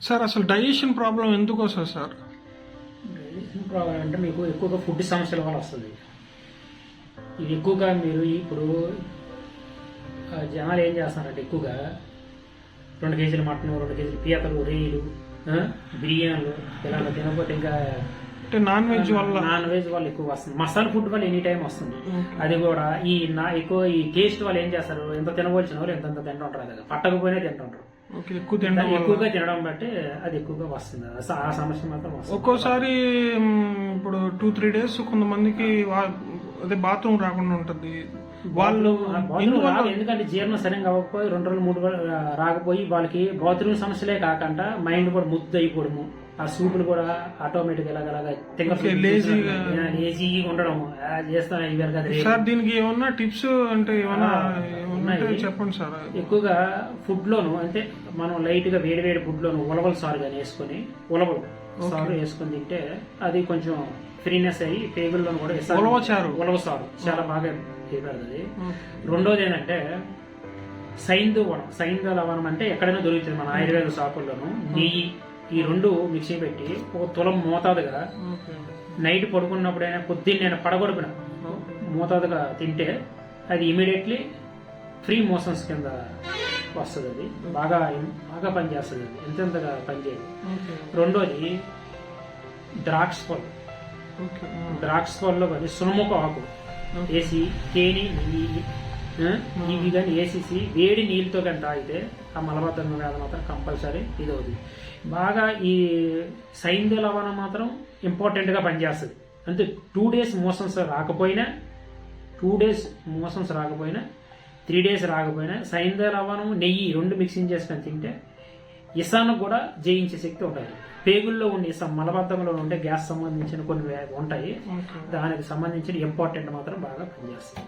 Sir అసలు digestion problem ఎందుకు వస్తుంది సార్? డైజెషన్ ప్రాబ్లం అంటే మీకు ఎక్కువగా ఫుడ్ సమస్యల వల్ల వస్తుంది. ఇది ఎక్కువగా మీరు ఇప్పుడు జనాలు ఏం చేస్తున్నారంటే ఎక్కువగా 2 కేజీల మటన్, 2 కేజీల పీతలు, రొయ్యలు, బిర్యానీలు ఇలా తినకపోతే ఇంకా నాన్ వెజ్ వల్ల ఎక్కువ వస్తుంది. మసాలా ఫుడ్ వల్ల ఎనీ టైం వస్తుంది. అది కూడా ఎక్కువ ఈ టేస్ట్ వాళ్ళు ఏం చేస్తారు, ఎంత తినవలసిన వాళ్ళు ఎంత తింటుంటారు కదా, పట్టకపోయినా తింటుంటారు. ఎక్కువగా తినడం బట్టి అది ఎక్కువగా వస్తుంది. ఆ సమస్య మాత్రం వస్తుంది. ఒక్కోసారి ఇప్పుడు 2-3 days కొంతమందికి అదే బాత్రూమ్ రాకుండా ఉంటుంది. వాళ్ళు ఎందుకంటే జీర్ణం సరిగ్గా అవ్వకపోయి 2 రోజులు 3 రోజులు రాకపోయి వాళ్ళకి బాత్రూమ్ సమస్యలే కాకుండా మైండ్ కూడా ముద్దు అయిపోవడము, ఆ సూపులు కూడా ఆటోమేటిక్ లేజీగా ఉండడం చేస్తాను. సార్ దీనికి ఏమన్నా టిప్స్ అంటే ఏమన్నా చెప్పండి సార్. ఎక్కువగా ఫుడ్ లోను అంటే మనం లైట్ గా వేడి ఫుడ్ లోను ఉలవల సారు కానీ వేసుకుని ఉలవలు సారు వేసుకుని తింటే అది కొంచెం ఫ్రీనెస్ అయ్యి పేగుల్లో కూడా ఉలవ సారు చాలా బాగా పెడుతుంది. రెండోది ఏంటంటే సైంధవ లవణం అంటే ఎక్కడైనా దొరుకుతుంది మన ఆయుర్వేద షాపుల్లోను. నెయ్యి ఈ 2 మిక్సీ పెట్టి 1 తులం మోతాదుగా నైట్ పడుకున్నప్పుడైనా పొద్దున్న పడగొడుపున మోతాదుగా తింటే అది ఇమీడియట్లీ ఫ్రీ మోషన్స్ కింద వస్తుంది. అది బాగా బాగా పనిచేస్తుంది. అది ఎంతెంతగా పనిచేయదు. రెండోది ద్రాక్ష పళ్ళు కానీ సునముఖ ఆకు వేసి తేనె ఇవి కానీ వేసేసి వేడి నీళ్ళతో కానీ తాగితే ఆ మలబద్ధకం వ్యాధి మాత్రం కంపల్సరీ ఇది అవుతుంది. బాగా ఈ సైంధవ లవణం మాత్రం ఇంపార్టెంట్ గా పనిచేస్తుంది. అంటే 2 days మోషన్స్ రాకపోయినా 3 days రాకపోయినా సైంధవ లవణం నెయ్యి 2 మిక్సింగ్ చేసుకొని తింటే ఇసాను కూడా జయించే శక్తి ఉంటుంది. పేగుల్లో ఉండే ఇసం మలబద్ధంలో ఉండే గ్యాస్ సంబంధించిన కొన్ని ఉంటాయి, దానికి సంబంధించిన ఇంపార్టెంట్ మాత్రం బాగా పనిచేస్తుంది.